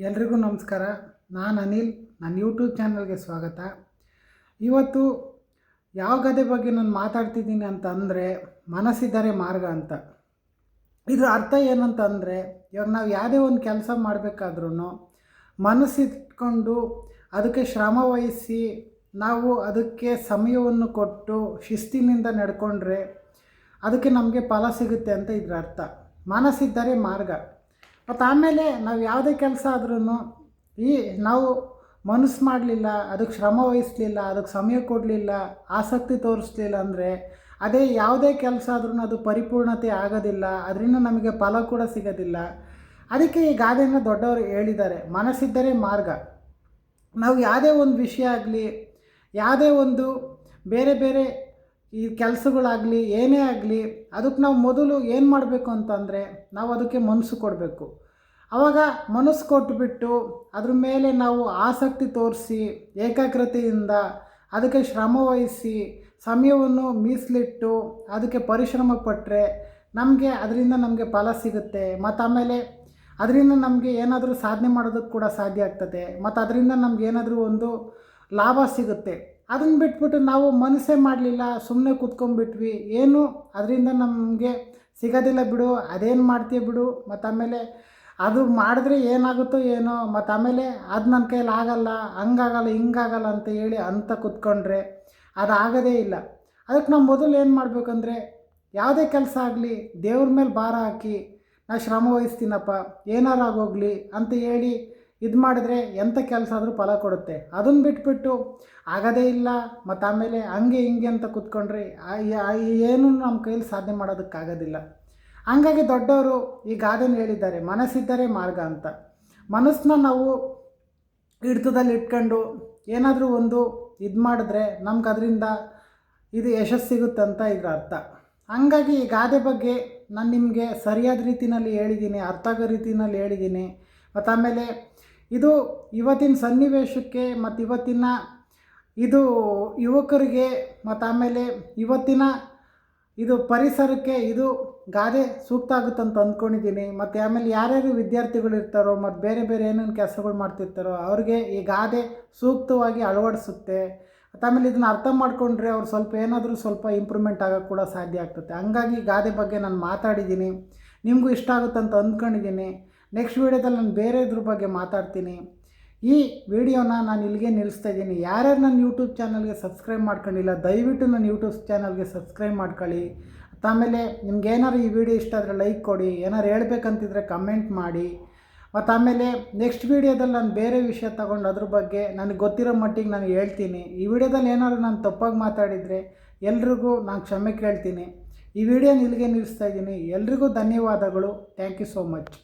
ಎಲ್ರಿಗೂ ನಮಸ್ಕಾರ. ನಾನು ಅನಿಲ್. ನನ್ನ ಯೂಟ್ಯೂಬ್ ಚಾನಲ್ಗೆ ಸ್ವಾಗತ. ಇವತ್ತು ಯಾವ ಗಾದೆ ಬಗ್ಗೆ ನಾನು ಮಾತಾಡ್ತಿದ್ದೀನಿ ಅಂತ ಅಂದರೆ ಮನಸ್ಸಿದ್ದರೆ ಮಾರ್ಗ ಅಂತ. ಇದರ ಅರ್ಥ ಏನಂತ ಅಂದರೆ, ಇವಾಗ ನಾವು ಯಾವುದೇ ಒಂದು ಕೆಲಸ ಮಾಡಬೇಕಾದ್ರೂ ಮನಸ್ಸಿಟ್ಕೊಂಡು ಅದಕ್ಕೆ ಶ್ರಮ ವಹಿಸಿ ನಾವು ಅದಕ್ಕೆ ಸಮಯವನ್ನು ಕೊಟ್ಟು ಶಿಸ್ತಿನಿಂದ ನಡ್ಕೊಂಡ್ರೆ ಅದಕ್ಕೆ ನಮಗೆ ಫಲ ಸಿಗುತ್ತೆ ಅಂತ ಇದರ ಅರ್ಥ. ಮನಸ್ಸಿದ್ದರೆ ಮಾರ್ಗ. ಮತ್ತು ಆಮೇಲೆ ನಾವು ಯಾವುದೇ ಕೆಲಸ ಆದ್ರೂ ನಾವು ಮನಸ್ಸು ಮಾಡಲಿಲ್ಲ, ಅದಕ್ಕೆ ಶ್ರಮ ವಹಿಸಲಿಲ್ಲ, ಅದಕ್ಕೆ ಸಮಯ ಕೊಡಲಿಲ್ಲ, ಆಸಕ್ತಿ ತೋರಿಸ್ಲಿಲ್ಲ ಅಂದರೆ ಅದೇ ಯಾವುದೇ ಕೆಲಸ ಆದ್ರೂ ಅದು ಪರಿಪೂರ್ಣತೆ ಆಗೋದಿಲ್ಲ, ಅದರಿಂದ ನಮಗೆ ಫಲ ಕೂಡ ಸಿಗೋದಿಲ್ಲ. ಅದಕ್ಕೆ ಈ ಗಾದೆಯನ್ನು ದೊಡ್ಡವರು ಹೇಳಿದ್ದಾರೆ, ಮನಸ್ಸಿದ್ದರೆ ಮಾರ್ಗ. ನಾವು ಯಾವುದೇ ಒಂದು ವಿಷಯ ಆಗಲಿ, ಯಾವುದೇ ಒಂದು ಬೇರೆ ಬೇರೆ ಈ ಕೆಲಸಗಳಾಗಲಿ ಏನೇ ಆಗಲಿ, ಅದಕ್ಕೆ ನಾವು ಮೊದಲು ಏನು ಮಾಡಬೇಕು ಅಂತಂದರೆ ನಾವು ಅದಕ್ಕೆ ಮನಸ್ಸು ಕೊಡಬೇಕು. ಆವಾಗ ಮನಸ್ಸು ಕೊಟ್ಟುಬಿಟ್ಟು ಅದ್ರ ಮೇಲೆ ನಾವು ಆಸಕ್ತಿ ತೋರಿಸಿ ಏಕಾಗ್ರತೆಯಿಂದ ಅದಕ್ಕೆ ಶ್ರಮ ವಹಿಸಿ ಸಮಯವನ್ನು ಮೀಸಲಿಟ್ಟು ಅದಕ್ಕೆ ಪರಿಶ್ರಮ ಪಟ್ಟರೆ ಅದರಿಂದ ನಮಗೆ ಫಲ ಸಿಗುತ್ತೆ. ಮತ್ತು ಆಮೇಲೆ ಅದರಿಂದ ನಮಗೆ ಏನಾದರೂ ಸಾಧನೆ ಮಾಡೋದಕ್ಕೆ ಕೂಡ ಸಾಧ್ಯ ಆಗ್ತದೆ. ಮತ್ತು ಅದರಿಂದ ನಮಗೇನಾದರೂ ಒಂದು ಲಾಭ ಸಿಗುತ್ತೆ. ಅದನ್ನು ಬಿಟ್ಬಿಟ್ಟು ನಾವು ಮನಸ್ಸೇ ಮಾಡಲಿಲ್ಲ, ಸುಮ್ಮನೆ ಕೂತ್ಕೊಂಡ್ಬಿಟ್ವಿ, ಏನು ಅದರಿಂದ ನಮಗೆ ಸಿಗೋದಿಲ್ಲ ಬಿಡು, ಅದೇನು ಮಾಡ್ತೀಯ ಬಿಡು, ಮತ್ತು ಆಮೇಲೆ ಅದು ಮಾಡಿದ್ರೆ ಏನಾಗುತ್ತೋ ಏನೋ, ಮತ್ತು ಆಮೇಲೆ ಅದು ನನ್ನ ಕೈಯಲ್ಲಿ ಆಗಲ್ಲ, ಹಂಗಾಗಲ್ಲ ಹಿಂಗಾಗಲ್ಲ ಅಂತ ಹೇಳಿ ಅಂತ ಕೂತ್ಕೊಂಡ್ರೆ ಅದು ಆಗೋದೇ ಇಲ್ಲ. ಅದಕ್ಕೆ ನಾವು ಮೊದಲು ಏನು ಮಾಡಬೇಕಂದ್ರೆ, ಯಾವುದೇ ಕೆಲಸ ಆಗಲಿ ದೇವ್ರ ಮೇಲೆ ಭಾರ ಹಾಕಿ ನಾನು ಶ್ರಮ ವಹಿಸ್ತೀನಪ್ಪ, ಏನಾರು ಆಗೋಗಲಿ ಅಂತ ಹೇಳಿ ಇದು ಮಾಡಿದ್ರೆ ಎಂಥ ಕೆಲಸ ಆದರೂ ಫಲ ಕೊಡುತ್ತೆ. ಅದನ್ನು ಬಿಟ್ಬಿಟ್ಟು ಆಗೋದೇ ಇಲ್ಲ, ಮತ್ತು ಆಮೇಲೆ ಹಂಗೆ ಹಿಂಗೆ ಅಂತ ಕೂತ್ಕೊಂಡ್ರೆ ಏನೂ ನಮ್ಮ ಕೈಯಲ್ಲಿ ಸಾಧನೆ ಮಾಡೋದಕ್ಕಾಗೋದಿಲ್ಲ. ಹಂಗಾಗಿ ದೊಡ್ಡವರು ಈ ಗಾದೆನ ಹೇಳಿದ್ದಾರೆ, ಮನಸ್ಸಿದ್ದರೆ ಮಾರ್ಗ ಅಂತ. ಮನಸ್ಸನ್ನ ನಾವು ಹಿಡಿತದಲ್ಲಿ ಇಟ್ಕೊಂಡು ಏನಾದರೂ ಒಂದು ಇದು ಮಾಡಿದ್ರೆ ನಮ್ಗೆ ಅದರಿಂದ ಇದು ಯಶಸ್ಸು ಸಿಗುತ್ತೆ ಅಂತ ಇದರ ಅರ್ಥ. ಹಂಗಾಗಿ ಈ ಗಾದೆ ಬಗ್ಗೆ ನಾನು ನಿಮಗೆ ಸರಿಯಾದ ರೀತಿಯಲ್ಲಿ ಹೇಳಿದ್ದೀನಿ, ಅರ್ಥ ಆಗೋ ರೀತಿಯಲ್ಲಿ ಹೇಳಿದ್ದೀನಿ. ಮತ್ತು ಆಮೇಲೆ ಇದು ಇವತ್ತಿನ ಸನ್ನಿವೇಶಕ್ಕೆ ಮತ್ತು ಇವತ್ತಿನ ಇದು ಯುವಕರಿಗೆ ಮತ್ತು ಆಮೇಲೆ ಇವತ್ತಿನ ಇದು ಪರಿಸರಕ್ಕೆ ಇದು ಗಾದೆ ಸೂಕ್ತ ಆಗುತ್ತಂತ ಅಂದ್ಕೊಂಡಿದ್ದೀನಿ. ಮತ್ತು ಆಮೇಲೆ ಯಾರ್ಯಾರು ವಿದ್ಯಾರ್ಥಿಗಳು ಇರ್ತಾರೋ ಮತ್ತು ಬೇರೆ ಬೇರೆ ಏನೇನು ಕೆಲಸಗಳು ಮಾಡ್ತಿರ್ತಾರೋ ಅವ್ರಿಗೆ ಈ ಗಾದೆ ಸೂಕ್ತವಾಗಿ ಅಳವಡಿಸುತ್ತೆ. ಮತ್ತು ಆಮೇಲೆ ಇದನ್ನು ಅರ್ಥ ಮಾಡಿಕೊಂಡ್ರೆ ಅವ್ರು ಸ್ವಲ್ಪ ಏನಾದರೂ ಸ್ವಲ್ಪ ಇಂಪ್ರೂವ್ಮೆಂಟ್ ಆಗೋಕ್ಕೆ ಕೂಡ ಸಾಧ್ಯ ಆಗ್ತದೆ. ಹಂಗಾಗಿ ಗಾದೆ ಬಗ್ಗೆ ನಾನು ಮಾತಾಡಿದ್ದೀನಿ, ನಿಮಗೂ ಇಷ್ಟ ಆಗುತ್ತಂತ ಅಂದ್ಕೊಂಡಿದ್ದೀನಿ. ನೆಕ್ಸ್ಟ್ ವೀಡಿಯೋದಲ್ಲಿ ನಾನು ಬೇರೆ ಇದ್ರ ಬಗ್ಗೆ ಮಾತಾಡ್ತೀನಿ. ಈ ವಿಡಿಯೋನ ನಾನು ಇಲ್ಲಿಗೆ ನಿಲ್ಲಿಸ್ತಾ ಇದ್ದೀನಿ. ಯಾರ್ಯಾರು ನನ್ನ ಯೂಟ್ಯೂಬ್ ಚಾನಲ್ಗೆ ಸಬ್ಸ್ಕ್ರೈಬ್ ಮಾಡ್ಕೊಂಡಿಲ್ಲ ದಯವಿಟ್ಟು ನನ್ನ ಯೂಟ್ಯೂಬ್ ಚಾನಲ್ಗೆ ಸಬ್ಸ್ಕ್ರೈಬ್ ಮಾಡ್ಕೊಳ್ಳಿ. ಮತ್ತು ಆಮೇಲೆ ನಿಮ್ಗೆ ಏನಾರು ಈ ವಿಡಿಯೋ ಇಷ್ಟ ಆದರೆ ಲೈಕ್ ಕೊಡಿ, ಏನಾರು ಹೇಳ್ಬೇಕಂತಿದ್ರೆ ಕಮೆಂಟ್ ಮಾಡಿ. ಮತ್ತು ಆಮೇಲೆ ನೆಕ್ಸ್ಟ್ ವೀಡಿಯೋದಲ್ಲಿ ನಾನು ಬೇರೆ ವಿಷಯ ತೊಗೊಂಡು ಅದ್ರ ಬಗ್ಗೆ ನನಗೆ ಗೊತ್ತಿರೋ ಮಟ್ಟಿಗೆ ನಾನು ಹೇಳ್ತೀನಿ. ಈ ವಿಡಿಯೋದಲ್ಲಿ ಏನಾದ್ರು ನಾನು ತಪ್ಪಾಗಿ ಮಾತಾಡಿದರೆ ಎಲ್ರಿಗೂ ನಾನು ಕ್ಷಮೆ ಕೇಳ್ತೀನಿ. ಈ ವಿಡಿಯೋನ ಇಲ್ಲಿಗೆ ನಿಲ್ಲಿಸ್ತಾ ಇದ್ದೀನಿ. ಎಲ್ರಿಗೂ ಧನ್ಯವಾದಗಳು. Thank you so much.